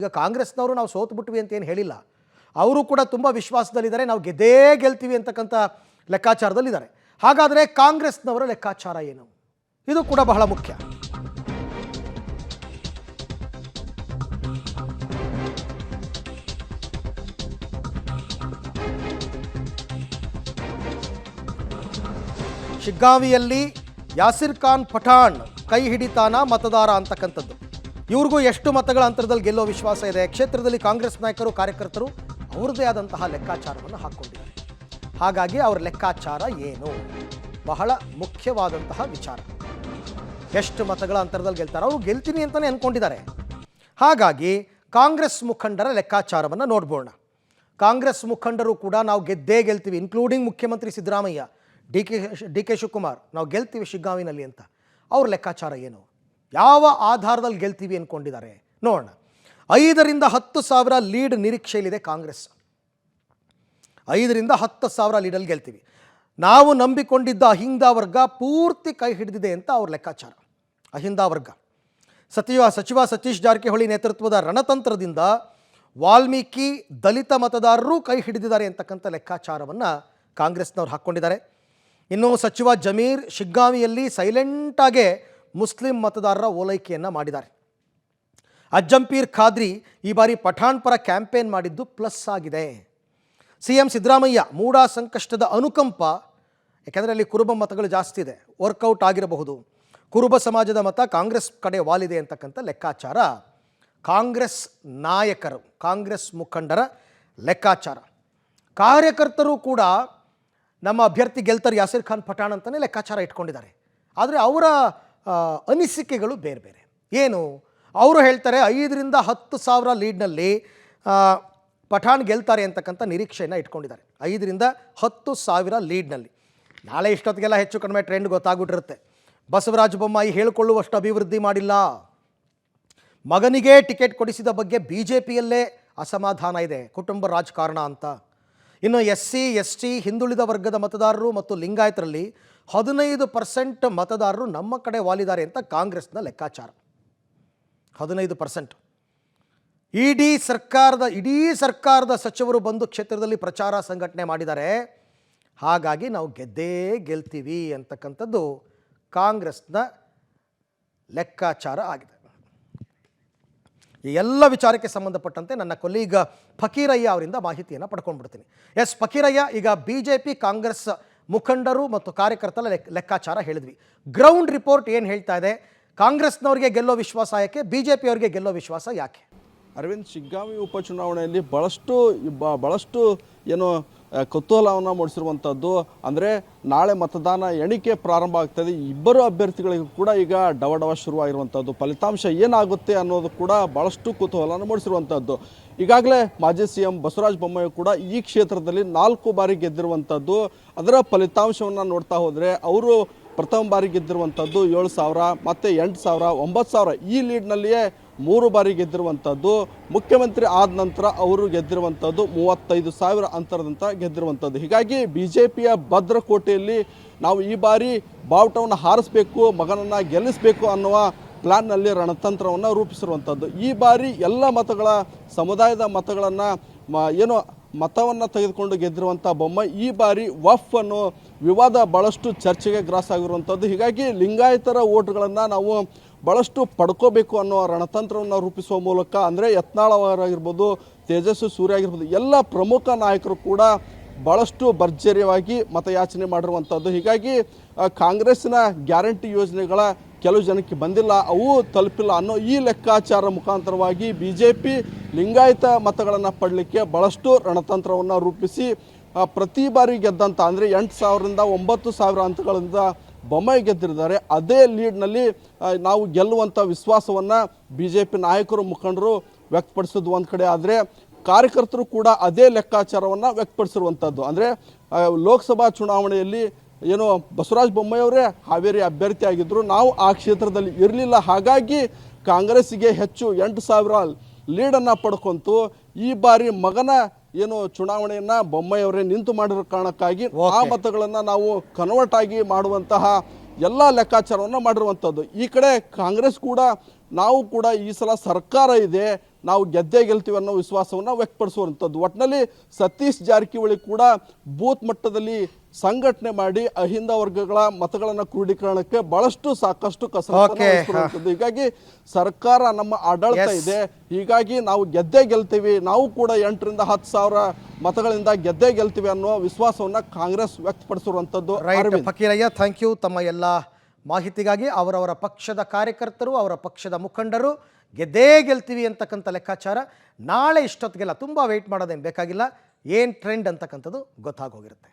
ಈಗ ಕಾಂಗ್ರೆಸ್ನವರು ನಾವು ಸೋತು ಬಿಟ್ವಿ ಅಂತ ಏನು ಹೇಳಿಲ್ಲ. ಅವರು ಕೂಡ ತುಂಬ ವಿಶ್ವಾಸದಲ್ಲಿದ್ದಾರೆ, ನಾವು ಗೆದ್ದೇ ಗೆಲ್ತೀವಿ ಅಂತಕ್ಕಂಥ ಲೆಕ್ಕಾಚಾರದಲ್ಲಿದ್ದಾರೆ. ಹಾಗಾದರೆ ಕಾಂಗ್ರೆಸ್ನವರ ಲೆಕ್ಕಾಚಾರ ಏನು? ಇದು ಕೂಡ ಬಹಳ ಮುಖ್ಯ. ಶಿಗ್ಗಾಂವಿಯಲ್ಲಿ ಯಾಸಿರ್ ಖಾನ್ ಪಠಾಣ್ ಕೈ ಹಿಡಿತಾನ ಮತದಾರ ಅಂತಕ್ಕಂಥದ್ದು. ಇವ್ರಿಗೂ ಎಷ್ಟು ಮತಗಳ ಅಂತರದಲ್ಲಿ ಗೆಲ್ಲೋ ವಿಶ್ವಾಸ ಇದೆ. ಕ್ಷೇತ್ರದಲ್ಲಿ ಕಾಂಗ್ರೆಸ್ ನಾಯಕರು ಕಾರ್ಯಕರ್ತರು ಅವ್ರದ್ದೇ ಆದಂತಹ ಲೆಕ್ಕಾಚಾರವನ್ನು ಹಾಕ್ಕೊಂಡಿದ್ದಾರೆ. ಹಾಗಾಗಿ ಅವರ ಲೆಕ್ಕಾಚಾರ ಏನು ಬಹಳ ಮುಖ್ಯವಾದಂತಹ ವಿಚಾರ. ಎಷ್ಟು ಮತಗಳ ಅಂತರದಲ್ಲಿ ಗೆಲ್ತಾರೆ, ಅವರು ಗೆಲ್ತೀನಿ ಅಂತಲೇ ಅಂದ್ಕೊಂಡಿದ್ದಾರೆ. ಹಾಗಾಗಿ ಕಾಂಗ್ರೆಸ್ ಮುಖಂಡರ ಲೆಕ್ಕಾಚಾರವನ್ನು ನೋಡ್ಬೋಣ. ಕಾಂಗ್ರೆಸ್ ಮುಖಂಡರು ಕೂಡ ನಾವು ಗೆದ್ದೇ ಗೆಲ್ತೀವಿ, ಇನ್ಕ್ಲೂಡಿಂಗ್ ಮುಖ್ಯಮಂತ್ರಿ ಸಿದ್ದರಾಮಯ್ಯ, ಡಿ ಕೆ ಶಿವಕುಮಾರ್, ನಾವು ಗೆಲ್ತೀವಿ ಶಿಗ್ಗಾಂವಿನಲ್ಲಿ ಅಂತ. ಅವ್ರ ಲೆಕ್ಕಾಚಾರ ಏನು, ಯಾವ ಆಧಾರದಲ್ಲಿ ಗೆಲ್ತೀವಿ ಅಂದ್ಕೊಂಡಿದ್ದಾರೆ ನೋಡೋಣ. 5ರಿಂದ 10,000 ಲೀಡ್ ನಿರೀಕ್ಷೆಯಲ್ಲಿದೆ ಕಾಂಗ್ರೆಸ್. 5ರಿಂದ 10,000 ಲೀಡಲ್ಲಿ ಗೆಲ್ತೀವಿ. ನಾವು ನಂಬಿಕೊಂಡಿದ್ದ ಅಹಿಂದ ವರ್ಗ ಪೂರ್ತಿ ಕೈ ಹಿಡಿದಿದೆ ಅಂತ ಅವ್ರ ಲೆಕ್ಕಾಚಾರ. ಅಹಿಂದ ವರ್ಗ ಸಚಿವ ಸತೀಶ್ ಜಾರಕಿಹೊಳಿ ನೇತೃತ್ವದ ರಣತಂತ್ರದಿಂದ ವಾಲ್ಮೀಕಿ ದಲಿತ ಮತದಾರರು ಕೈ ಹಿಡಿದಿದ್ದಾರೆ ಅಂತಕ್ಕಂಥ ಲೆಕ್ಕಾಚಾರವನ್ನು ಕಾಂಗ್ರೆಸ್ನವ್ರು ಹಾಕ್ಕೊಂಡಿದ್ದಾರೆ. ಇನ್ನು ಸಚಿವ ಜಮೀರ್ ಶಿಗ್ಗಾಂವಿಯಲ್ಲಿ ಸೈಲೆಂಟಾಗೆ ಮುಸ್ಲಿಂ ಮತದಾರರ ಓಲೈಕೆಯನ್ನು ಮಾಡಿದ್ದಾರೆ. ಅಜ್ಜಂಪೀರ್ ಖಾದ್ರಿ ಈ ಬಾರಿ ಪಠಾಣ್ ಪರ ಕ್ಯಾಂಪೇನ್ ಮಾಡಿದ್ದು ಪ್ಲಸ್ ಆಗಿದೆ. CM ಸಿದ್ದರಾಮಯ್ಯ ಮೂಡ ಸಂಕಷ್ಟದ ಅನುಕಂಪ, ಯಾಕೆಂದರೆ ಅಲ್ಲಿ ಕುರುಬ ಮತಗಳು ಜಾಸ್ತಿ ಇದೆ, ವರ್ಕೌಟ್ ಆಗಿರಬಹುದು. ಕುರುಬ ಸಮಾಜದ ಮತ ಕಾಂಗ್ರೆಸ್ ಕಡೆ ವಾಲಿದೆ ಅಂತಕ್ಕಂಥ ಲೆಕ್ಕಾಚಾರ ಕಾಂಗ್ರೆಸ್ ನಾಯಕರು, ಕಾಂಗ್ರೆಸ್ ಮುಖಂಡರ ಲೆಕ್ಕಾಚಾರ. ಕಾರ್ಯಕರ್ತರು ಕೂಡ ನಮ್ಮ ಅಭ್ಯರ್ಥಿ ಗೆಲ್ತಾರೆ ಯಾಸಿರ್ ಖಾನ್ ಪಠಾಣ್ ಅಂತಲೇ ಲೆಕ್ಕಾಚಾರ ಇಟ್ಕೊಂಡಿದ್ದಾರೆ. ಆದರೆ ಅವರ ಅನಿಸಿಕೆಗಳು ಬೇರೆ ಬೇರೆ. ಏನು ಅವರು ಹೇಳ್ತಾರೆ, 5ರಿಂದ 10,000 ಲೀಡ್ನಲ್ಲಿ ಪಠಾಣ್ ಗೆಲ್ತಾರೆ ಅಂತಕ್ಕಂಥ ನಿರೀಕ್ಷೆಯನ್ನು ಇಟ್ಕೊಂಡಿದ್ದಾರೆ. 5ರಿಂದ 10,000 ಲೀಡ್ನಲ್ಲಿ. ನಾಳೆ ಇಷ್ಟೊತ್ತಿಗೆಲ್ಲ ಹೆಚ್ಚು ಕಡಿಮೆ ಟ್ರೆಂಡ್ ಗೊತ್ತಾಗ್ಬಿಟ್ಟಿರುತ್ತೆ. ಬಸವರಾಜ ಬೊಮ್ಮಾಯಿ ಹೇಳಿಕೊಳ್ಳುವಷ್ಟು ಅಭಿವೃದ್ಧಿ ಮಾಡಿಲ್ಲ. ಮಗನಿಗೆ ಟಿಕೆಟ್ ಕೊಡಿಸಿದ ಬಗ್ಗೆ BJPಯಲ್ಲೇ ಅಸಮಾಧಾನ ಇದೆ, ಕುಟುಂಬ ರಾಜಕಾರಣ ಅಂತ. ಇನ್ನು SC ST ಹಿಂದುಳಿದ ವರ್ಗದ ಮತದಾರರು ಮತ್ತು ಲಿಂಗಾಯತರಲ್ಲಿ 15% ಮತದಾರರು ನಮ್ಮ ಕಡೆ ವಾಲಿದ್ದಾರೆ ಅಂತ ಕಾಂಗ್ರೆಸ್ನ ಲೆಕ್ಕಾಚಾರ. 15%. ಇಡೀ ಸರ್ಕಾರದ ಸಚಿವರು ಬಂದು ಕ್ಷೇತ್ರದಲ್ಲಿ ಪ್ರಚಾರ ಸಂಘಟನೆ ಮಾಡಿದ್ದಾರೆ. ಹಾಗಾಗಿ ನಾವು ಗೆದ್ದೇ ಗೆಲ್ತೀವಿ ಅಂತಕ್ಕಂಥದ್ದು ಕಾಂಗ್ರೆಸ್ನ ಲೆಕ್ಕಾಚಾರ ಆಗಿದೆ. ಈ ಎಲ್ಲ ವಿಚಾರಕ್ಕೆ ಸಂಬಂಧಪಟ್ಟಂತೆ ನನ್ನ ಕೊಲೀಗ ಫಕೀರಯ್ಯ ಅವರಿಂದ ಮಾಹಿತಿಯನ್ನು ಪಡ್ಕೊಂಡ್ಬಿಡ್ತೀನಿ. ಎಸ್ ಫಕೀರಯ್ಯ, ಈಗ BJP ಕಾಂಗ್ರೆಸ್ ಮುಖಂಡರು ಮತ್ತು ಕಾರ್ಯಕರ್ತರ ಲೆಕ್ಕಾಚಾರ ಹೇಳಿದ್ವಿ. ಗ್ರೌಂಡ್ ರಿಪೋರ್ಟ್ ಏನು ಹೇಳ್ತಾ ಇದೆ? ಕಾಂಗ್ರೆಸ್ನವರಿಗೆ ಗೆಲ್ಲೋ ವಿಶ್ವಾಸ ಯಾಕೆ, BJP ಅವರಿಗೆ ಗೆಲ್ಲೋ ವಿಶ್ವಾಸ ಯಾಕೆ? ಅರವಿಂದ್, ಶಿಗ್ಗಾಂವಿ ಉಪಚುನಾವಣೆಯಲ್ಲಿ ಭಾಳಷ್ಟು ಏನು ಕುತೂಹಲವನ್ನು ಮೂಡಿಸಿರುವಂಥದ್ದು. ಅಂದರೆ ನಾಳೆ ಮತದಾನ ಎಣಿಕೆ ಪ್ರಾರಂಭ ಆಗ್ತದೆ. ಇಬ್ಬರು ಅಭ್ಯರ್ಥಿಗಳಿಗೂ ಕೂಡ ಈಗ ಡವ ಶುರುವಾಗಿರುವಂಥದ್ದು. ಫಲಿತಾಂಶ ಏನಾಗುತ್ತೆ ಅನ್ನೋದು ಕೂಡ ಭಾಳಷ್ಟು ಕುತೂಹಲವನ್ನು ಮೂಡಿಸಿರುವಂಥದ್ದು. ಈಗಾಗಲೇ ಮಾಜಿ CM ಬಸವರಾಜ ಬೊಮ್ಮಾಯಿ ಕೂಡ ಈ ಕ್ಷೇತ್ರದಲ್ಲಿ 4 ಬಾರಿ ಗೆದ್ದಿರುವಂಥದ್ದು. ಅದರ ಫಲಿತಾಂಶವನ್ನು ನೋಡ್ತಾ ಹೋದರೆ ಅವರು ಪ್ರಥಮ ಬಾರಿ ಗೆದ್ದಿರುವಂಥದ್ದು 7,000, ಮತ್ತು 8,000, 9,000 ಈ ಲೀಡ್ನಲ್ಲಿಯೇ 3 ಬಾರಿ ಗೆದ್ದಿರುವಂಥದ್ದು. ಮುಖ್ಯಮಂತ್ರಿ ಆದ ನಂತರ ಅವರು ಗೆದ್ದಿರುವಂಥದ್ದು 35,000 ಅಂತರದಂತ ಗೆದ್ದಿರುವಂಥದ್ದು. ಹೀಗಾಗಿ BJPಯ ಭದ್ರಕೋಟೆಯಲ್ಲಿ ನಾವು ಈ ಬಾರಿ ಬಾವುಟವನ್ನು ಹಾರಿಸಬೇಕು, ಮಗನನ್ನು ಗೆಲ್ಲಿಸಬೇಕು ಅನ್ನುವ ಪ್ಲ್ಯಾನ್ನಲ್ಲಿ ರಣತಂತ್ರವನ್ನು ರೂಪಿಸಿರುವಂಥದ್ದು. ಈ ಬಾರಿ ಎಲ್ಲ ಸಮುದಾಯದ ಮತಗಳನ್ನು ಮತವನ್ನು ತೆಗೆದುಕೊಂಡು ಗೆದ್ದಿರುವಂಥ ಬೊಮ್ಮಾಯಿ ಈ ಬಾರಿ ವಫ್ ಅನ್ನೋ ವಿವಾದ ಭಾಳಷ್ಟು ಚರ್ಚೆಗೆ ಗ್ರಾಸ ಆಗಿರುವಂಥದ್ದು. ಹೀಗಾಗಿ ಲಿಂಗಾಯತರ ಓಟ್ಗಳನ್ನು ನಾವು ಭಾಳಷ್ಟು ಪಡ್ಕೋಬೇಕು ಅನ್ನೋ ರಣತಂತ್ರವನ್ನು ರೂಪಿಸುವ ಮೂಲಕ, ಅಂದರೆ ಯತ್ನಾಳ್ ಅವರಾಗಿರ್ಬೋದು, ತೇಜಸ್ವಿ ಸೂರ್ಯ ಆಗಿರ್ಬೋದು, ಎಲ್ಲ ಪ್ರಮುಖ ನಾಯಕರು ಕೂಡ ಭಾಳಷ್ಟು ಭರ್ಜರಿಯಾಗಿ ಮತಯಾಚನೆ ಮಾಡಿರುವಂಥದ್ದು. ಹೀಗಾಗಿ ಕಾಂಗ್ರೆಸ್ಸಿನ ಗ್ಯಾರಂಟಿ ಯೋಜನೆಗಳ ಕೆಲವು ಜನಕ್ಕೆ ಬಂದಿಲ್ಲ, ಅವು ತಲುಪಿಲ್ಲ ಅನ್ನೋ ಈ ಲೆಕ್ಕಾಚಾರ ಮುಖಾಂತರವಾಗಿ BJP ಲಿಂಗಾಯತ ಮತಗಳನ್ನು ಪಡಲಿಕ್ಕೆ ಭಾಳಷ್ಟು ರಣತಂತ್ರವನ್ನು ರೂಪಿಸಿ ಪ್ರತಿ ಬಾರಿ ಗೆದ್ದಂಥ, ಅಂದರೆ 8,000ರಿಂದ 9,000 ಅಂತಗಳಿಂದ ಬೊಮ್ಮಾಯಿ ಗೆದ್ದಿದ್ದಾರೆ. ಅದೇ ಲೀಡ್ನಲ್ಲಿ ನಾವು ಗೆಲ್ಲುವಂಥ ವಿಶ್ವಾಸವನ್ನು BJP ನಾಯಕರು ಮುಖಂಡರು ವ್ಯಕ್ತಪಡಿಸೋದು ಒಂದು ಕಡೆ, ಆದರೆ ಕಾರ್ಯಕರ್ತರು ಕೂಡ ಅದೇ ಲೆಕ್ಕಾಚಾರವನ್ನು ವ್ಯಕ್ತಪಡಿಸಿರುವಂಥದ್ದು. ಅಂದರೆ ಲೋಕಸಭಾ ಚುನಾವಣೆಯಲ್ಲಿ ಬಸವರಾಜ ಬೊಮ್ಮಾಯಿ ಅವರೇ ಹಾವೇರಿ ಅಭ್ಯರ್ಥಿ ಆಗಿದ್ದರು, ನಾವು ಆ ಕ್ಷೇತ್ರದಲ್ಲಿ ಇರಲಿಲ್ಲ. ಹಾಗಾಗಿ ಕಾಂಗ್ರೆಸ್ಸಿಗೆ ಹೆಚ್ಚು 8,000 ಲೀಡನ್ನು ಪಡ್ಕೊಂತು. ಈ ಬಾರಿ ಮಗನ ಚುನಾವಣೆಯನ್ನು ಬೊಮ್ಮಾಯಿ ಅವರೇ ನಿಂತು ಮಾಡಿರೋ ಕಾರಣಕ್ಕಾಗಿ ಆ ಮತಗಳನ್ನು ನಾವು ಕನ್ವರ್ಟ್ ಆಗಿ ಮಾಡುವಂತಹ ಎಲ್ಲ ಲೆಕ್ಕಾಚಾರವನ್ನು ಮಾಡಿರುವಂಥದ್ದು. ಈ ಕಡೆ ಕಾಂಗ್ರೆಸ್ ಕೂಡ ನಾವು ಕೂಡ ಈ ಸಲ ಸರ್ಕಾರ ಇದೆ, ನಾವು ಗೆದ್ದೇ ಗೆಲ್ತೀವಿ ಅನ್ನೋ ವಿಶ್ವಾಸವನ್ನು ವ್ಯಕ್ತಪಡಿಸುವಂಥದ್ದು. ಒಟ್ಟಿನಲ್ಲಿ ಸತೀಶ್ ಜಾರಕಿಹೊಳಿ ಕೂಡ ಬೂತ್ ಮಟ್ಟದಲ್ಲಿ ಸಂಘಟನೆ ಮಾಡಿ ಅಹಿಂದ ವರ್ಗಗಳ ಮತಗಳನ್ನು ಕ್ರೋಢೀಕರಣಕ್ಕೆ ಸಾಕಷ್ಟು ಕಸರತ್ತನ್ನು ವಹಿಸಿರುವಂಥದ್ದು. ಹೀಗಾಗಿ ಸರ್ಕಾರ ನಮ್ಮ ಆಡಳಿತ ಇದೆ, ಹೀಗಾಗಿ ನಾವು ಗೆದ್ದೇ ಗೆಲ್ತೀವಿ, ನಾವು ಕೂಡ 8,000 to 10,000 ಮತಗಳಿಂದ ಗೆದ್ದೇ ಗೆಲ್ತೀವಿ ಅನ್ನೋ ವಿಶ್ವಾಸವನ್ನು ಕಾಂಗ್ರೆಸ್ ವ್ಯಕ್ತಪಡಿಸಿರುವಂಥದ್ದು. Right Fakirayya, thank you. ತಮ್ಮ ಎಲ್ಲ ಮಾಹಿತಿಗಾಗಿ ಅವರವರ ಪಕ್ಷದ ಕಾರ್ಯಕರ್ತರು, ಅವರ ಪಕ್ಷದ ಮುಖಂಡರು ಗೆದ್ದೇ ಗೆಲ್ತೀವಿ ಅಂತಕ್ಕಂಥ ಲೆಕ್ಕಾಚಾರ. ನಾಳೆ ಇಷ್ಟೊತ್ತಿಗೆಲ್ಲ ತುಂಬ ವೆಯ್ಟ್ ಮಾಡೋದೇನು ಬೇಕಾಗಿಲ್ಲ, ಏನು ಟ್ರೆಂಡ್ ಅಂತಕ್ಕಂಥದ್ದು ಗೊತ್ತಾಗೋಗಿರುತ್ತೆ.